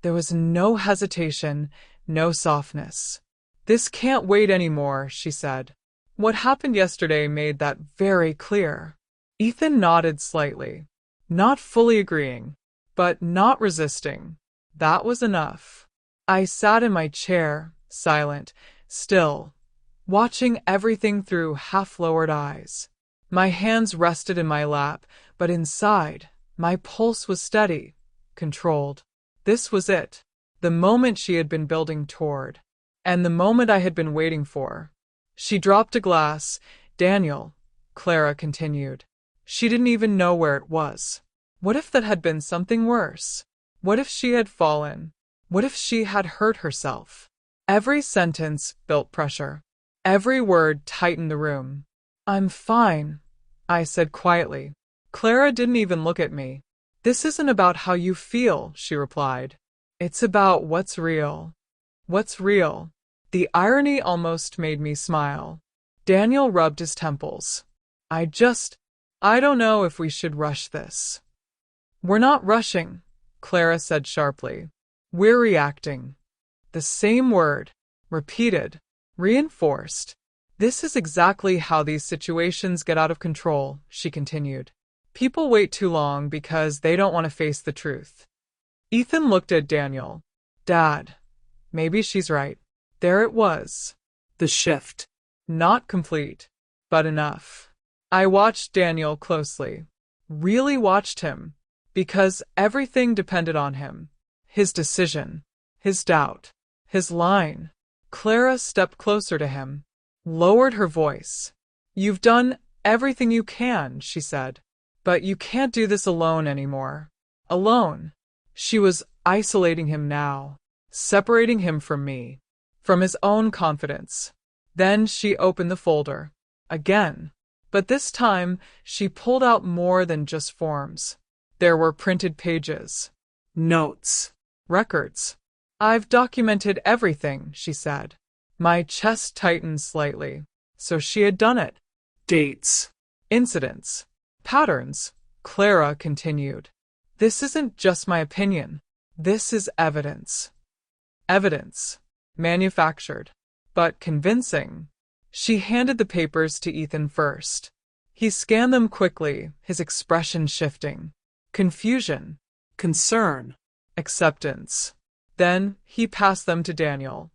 there was no hesitation, no softness. "This can't wait anymore," she said. "What happened yesterday made that very clear." Ethan nodded slightly, not fully agreeing, but not resisting. That was enough. I sat in my chair, silent, still, watching everything through half-lowered eyes. My hands rested in my lap, but inside, my pulse was steady, controlled. This was it, the moment she had been building toward, and the moment I had been waiting for. She dropped a glass. "Daniel," Clara continued. She didn't even know where it was. What if that had been something worse? What if she had fallen? What if she had hurt herself? Every sentence built pressure. Every word tightened the room. "I'm fine," I said quietly. Clara didn't even look at me. "This isn't about how you feel," she replied. "It's about what's real." What's real? The irony almost made me smile. Daniel rubbed his temples. I don't know if we should rush this." "We're not rushing," Clara said sharply. "We're reacting." The same word, repeated, reinforced. This is exactly how these situations get out of control, she continued. People wait too long because they don't want to face the truth. Ethan looked at Daniel. Dad, maybe she's right. There it was. The shift. Not complete, but enough. I watched Daniel closely. Really watched him. Because everything depended on him. His decision. His doubt. His line. Clara stepped closer to him. Lowered her voice. You've done everything you can, she said. But you can't do this alone anymore. Alone. She was isolating him now. Separating him from me. From his own confidence. Then she opened the folder. Again. But this time, she pulled out more than just forms. There were printed pages. Notes. Records. I've documented everything, she said. My chest tightened slightly. So she had done it. Dates. Incidents. Patterns. Clara continued. This isn't just my opinion. This is evidence. Evidence. Manufactured. But convincing. She handed the papers to Ethan first. He scanned them quickly, his expression shifting. Confusion. Concern. Acceptance. Then he passed them to Daniel.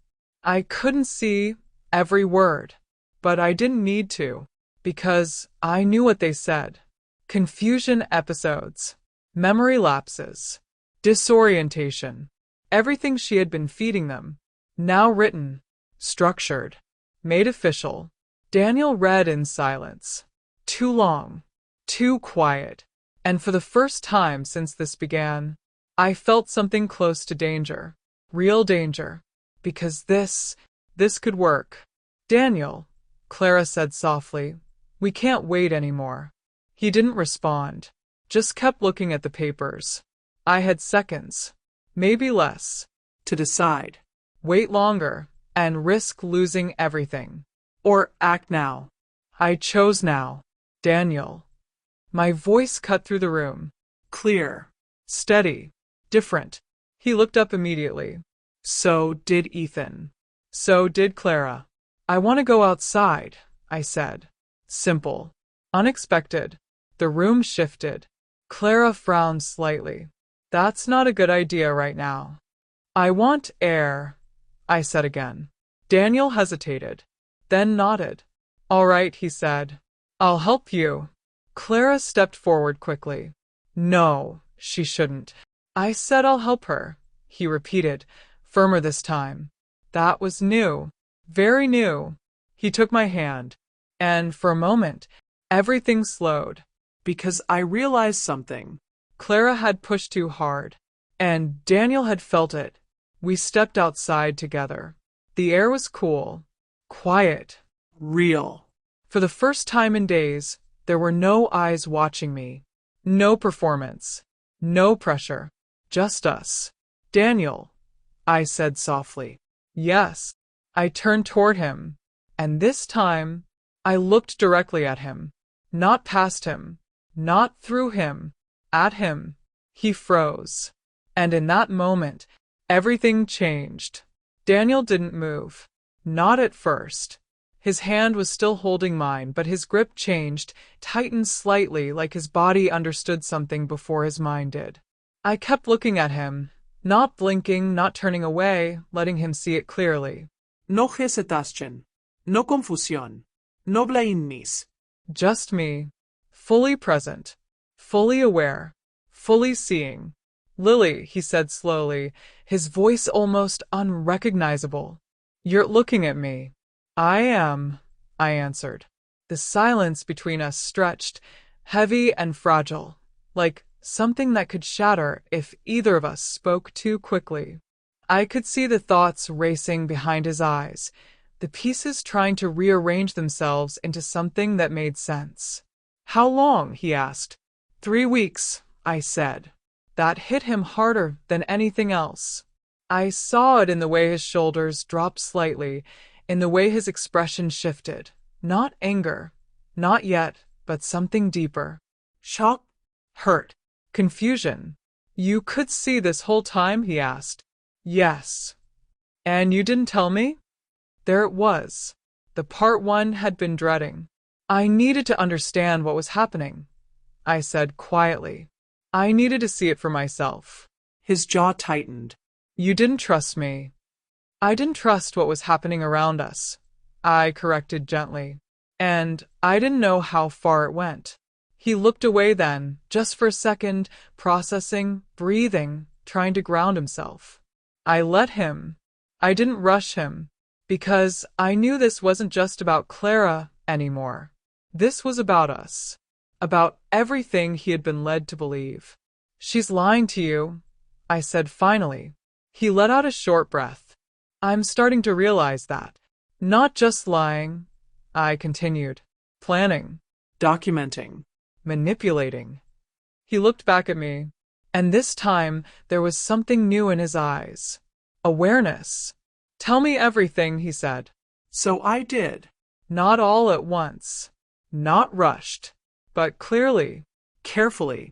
I couldn't see every word, but I didn't need to, because I knew what they said. Confusion episodes. Memory lapses. Disorientation. Everything she had been feeding them. Now written. Structured. Made official. Daniel read in silence. Too long. Too quiet. And for the first time since this began, I felt something close to danger. Real danger. Because this could work. Daniel, Clara said softly, we can't wait anymore. He didn't respond. Just kept looking at the papers. I had seconds. Maybe less. To decide. Wait longer. And risk losing everything. Or act now. I chose now. Daniel. My voice cut through the room. Clear. Steady. Different. He looked up immediately. So did Ethan. So did Clara. I want to go outside, I said. Simple. Unexpected. The room shifted. Clara frowned slightly. That's not a good idea right now. I want air, I said again. Daniel hesitated, then nodded. All right, he said. I'll help you. Clara stepped forward quickly. No, she shouldn't. I said I'll help her, he repeated, firmer this time. That was new. Very new. He took my hand, and for a moment, everything slowed. Because I realized something. Clara had pushed too hard, and Daniel had felt it. We stepped outside together. The air was cool, quiet, real. For the first time in days, there were no eyes watching me. No performance. No pressure. Just us. Daniel, I said softly. Yes. I turned toward him, and this time, I looked directly at him. Not past him. Not through him. At him. He froze. And in that moment, everything changed. Daniel didn't move. Not at first. His hand was still holding mine, but his grip changed, tightened slightly like his body understood something before his mind did. I kept looking at him, not blinking, not turning away, letting him see it clearly. No hesitación. No confusión. No blindness. Just me. Fully present. Fully aware. Fully seeing. Lily, he said slowly, his voice almost unrecognizable. You're looking at me. I am, I answered. The silence between us stretched, heavy and fragile, like something that could shatter if either of us spoke too quickly. I could see the thoughts racing behind his eyes, the pieces trying to rearrange themselves into something that made sense. How long? He asked. 3 weeks, I said. That hit him harder than anything else. I saw it in the way his shoulders dropped slightly, in the way his expression shifted. Not anger. Not yet, but something deeper. Shock? Hurt. Confusion. You could see this whole time? He asked. Yes. And you didn't tell me? There it was. the part one had been dreading. I needed to understand what was happening, I said quietly. I needed to see it for myself. His jaw tightened. You didn't trust me. I didn't trust what was happening around us, I corrected gently. And I didn't know how far it went. He looked away then, just for a second, processing, breathing, trying to ground himself. I let him. I didn't rush him, because I knew this wasn't just about Clara anymore. This was about us, about everything he had been led to believe. She's lying to you, I said finally. He let out a short breath. I'm starting to realize that. Not just lying, I continued. Planning. Documenting. Manipulating. He looked back at me, and this time there was something new in his eyes. Awareness. Tell me everything, he said. So I did. Not all at once. Not rushed. But clearly. Carefully.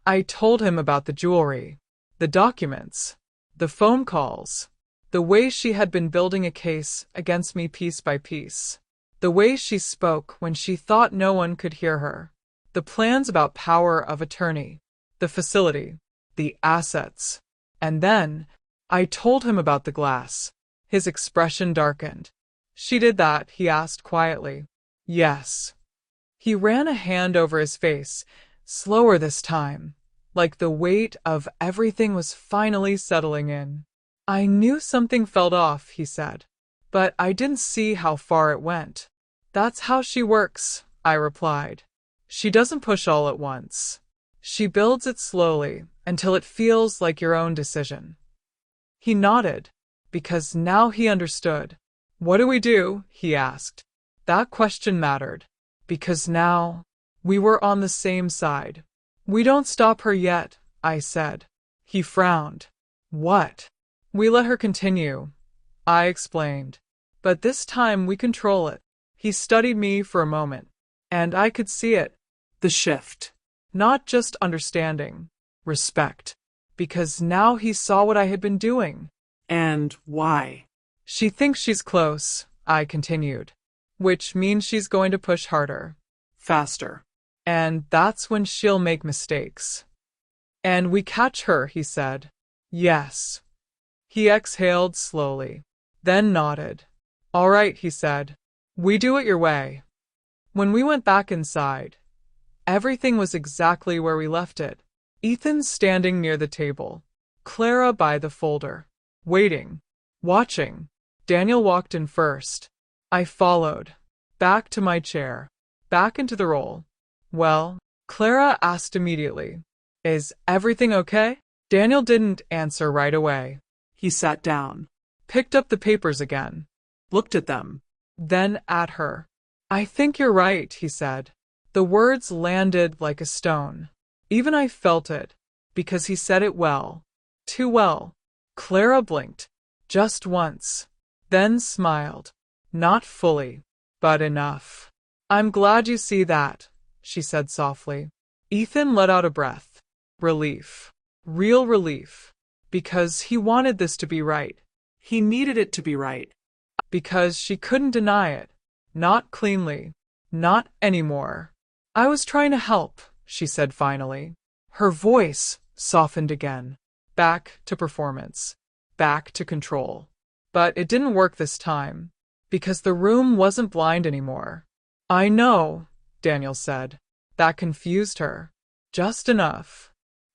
I told him about the jewelry, the documents, the phone calls, the way she had been building a case against me piece by piece, the way she spoke when she thought no one could hear her, the plans about power of attorney, the facility, the assets. And then I told him about the glass. His expression darkened. She did that, he asked quietly. Yes. He ran a hand over his face, slower this time, like the weight of everything was finally settling in. I knew something felt off, he said, but I didn't see how far it went. That's how she works, I replied. She doesn't push all at once. She builds it slowly until it feels like your own decision. He nodded, because now he understood. What do we do? He asked. That question mattered, because now we were on the same side. We don't stop her yet, I said. He frowned. What? We let her continue, I explained. But this time we control it. He studied me for a moment, and I could see it. The shift. Not just understanding, respect. Because now he saw what I had been doing. And why? She thinks she's close, I continued, which means she's going to push harder. Faster. And that's when she'll make mistakes. And we catch her, he said. Yes. He exhaled slowly, then nodded. All right, he said. We do it your way. When we went back inside, everything was exactly where we left it. Ethan standing near the table, Clara by the folder, waiting, watching. Daniel walked in first. I followed, back to my chair, back into the role. Well, Clara asked immediately, is everything okay? Daniel didn't answer right away. He sat down, Picked up the papers again, looked at them, then at her. I think you're right, he said. The words landed like a stone. Even I felt it, because he said it well. Too well. Clara blinked, just once, then smiled. Not fully, but enough. I'm glad you see that, she said softly. Ethan let out a breath. Relief. Real relief. Because he wanted this to be right. He needed it to be right. Because she couldn't deny it. Not cleanly. Not anymore. I was trying to help, she said finally. Her voice softened again. Back to performance. Back to control. But it didn't work this time. Because the room wasn't blind anymore. I know, Daniel said. That confused her. Just enough.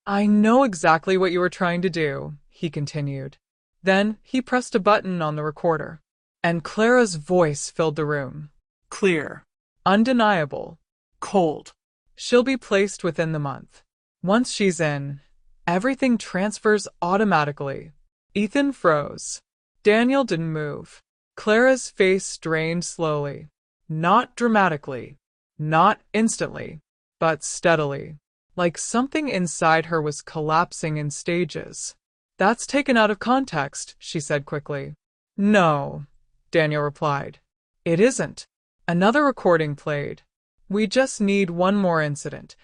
I know exactly what you were trying to do, he continued. Then he pressed a button on the recorder, and Clara's voice filled the room. Clear. Undeniable. Cold. She'll be placed within the month. Once she's in, everything transfers automatically. Ethan froze. Daniel didn't move. Clara's face drained slowly. Not dramatically. Not instantly. But steadily. Like something inside her was collapsing in stages. That's taken out of context, she said quickly. No, Daniel replied. It isn't. Another recording played. We just need one more incident.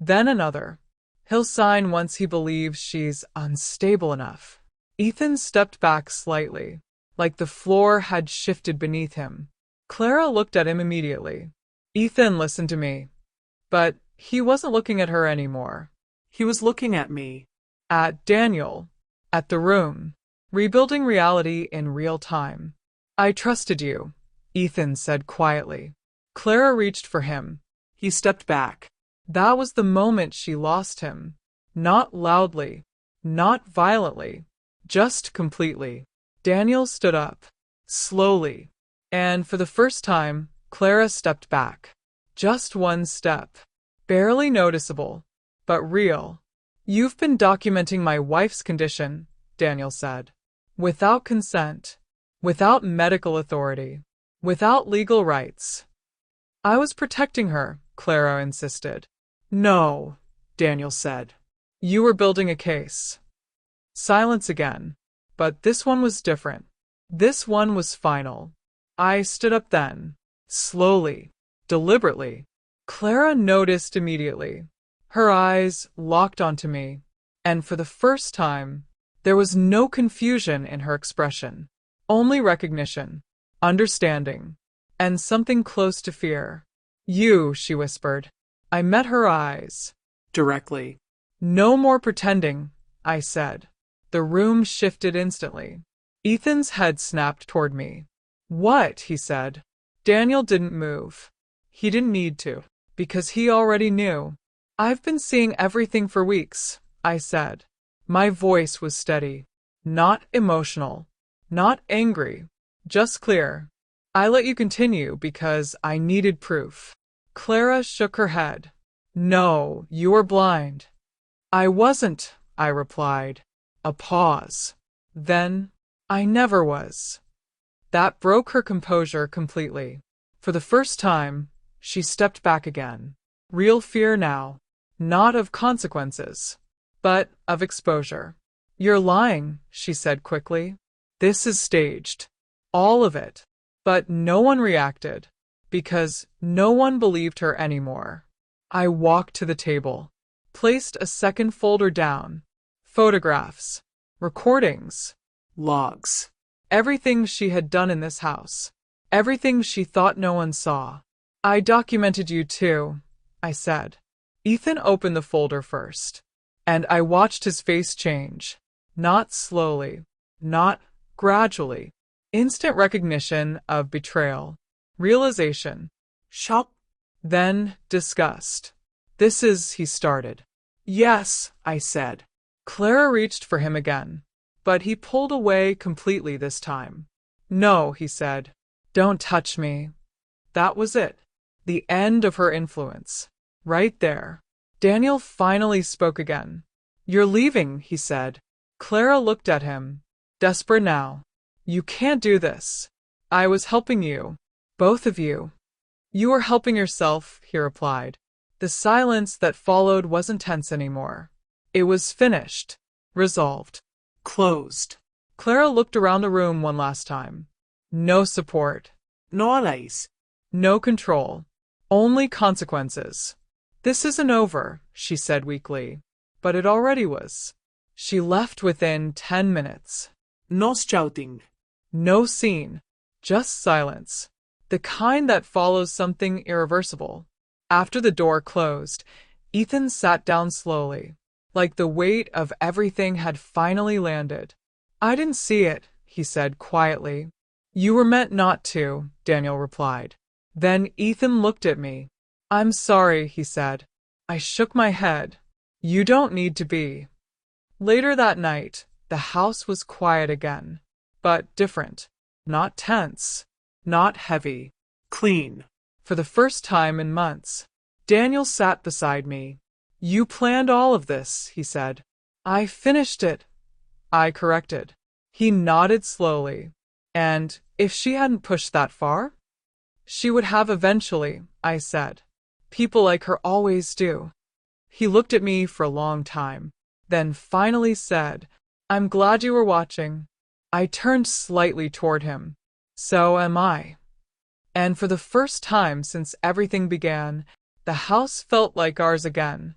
Then another. He'll sign once he believes she's unstable enough. Ethan stepped back slightly, like the floor had shifted beneath him. Clara looked at him immediately. Ethan listened to me. But he wasn't looking at her anymore. He was looking at me. At Daniel. At the room. Rebuilding reality in real time. I trusted you, Ethan said quietly. Clara reached for him. He stepped back. That was the moment she lost him. Not loudly. Not violently. Just completely. Daniel stood up. Slowly. And for the first time, Clara stepped back. Just one step. Barely noticeable. But real. You've been documenting my wife's condition, Daniel said. Without consent. Without medical authority. Without legal rights. I was protecting her, Clara insisted. No, Daniel said. You were building a case. Silence again. But this one was different. This one was final. I stood up then. Slowly. Deliberately. Clara noticed immediately. Her eyes locked onto me. And for the first time, there was no confusion in her expression. Only recognition. Understanding. And something close to fear. You, she whispered. I met her eyes. Directly. No more pretending, I said. The room shifted instantly. Ethan's head snapped toward me. What? He said. Daniel didn't move. He didn't need to, because he already knew. I've been seeing everything for weeks, I said. My voice was steady. Not emotional. Not angry. Just clear. I let you continue because I needed proof. Clara shook her head. No, you were blind. I wasn't, I replied. A pause. Then, I never was. That broke her composure completely. For the first time, she stepped back again. Real fear now. Not of consequences, but of exposure. You're lying, she said quickly. This is staged. All of it. But no one reacted, because no one believed her anymore. I walked to the table, placed a second folder down. Photographs. Recordings. Logs. Everything she had done in this house. Everything she thought no one saw. I documented you too, I said. Ethan opened the folder first, and I watched his face change. Not slowly, not gradually. Instant recognition of betrayal. Realization. Shock. Then disgust. This is, he started. Yes, I said. Clara reached for him again, but he pulled away completely this time. No, he said. Don't touch me. That was it. The end of her influence. Right there. Daniel finally spoke again. You're leaving, he said. Clara looked at him. Desperate now. You can't do this. I was helping you. Both of you. You were helping yourself, he replied. The silence that followed wasn't tense anymore. It was finished. Resolved. Closed. Clara looked around the room one last time. No support. No allies. No control. Only consequences. This isn't over, she said weakly. But it already was. She left within 10 minutes. No shouting. No scene. Just silence. The kind that follows something irreversible. After the door closed, Ethan sat down slowly, like the weight of everything had finally landed. I didn't see it, he said quietly. You were meant not to, Daniel replied. Then Ethan looked at me. I'm sorry, he said. I shook my head. You don't need to be. Later that night, the house was quiet again, but different. Not tense. Not heavy. Clean. For the first time in months, Daniel sat beside me. You planned all of this, he said. I finished it. I corrected. He nodded slowly. And if she hadn't pushed that far? She would have eventually, I said. People like her always do. He looked at me for a long time, then finally said, I'm glad you were watching. I turned slightly toward him. So am I. And for the first time since everything began, the house felt like ours again.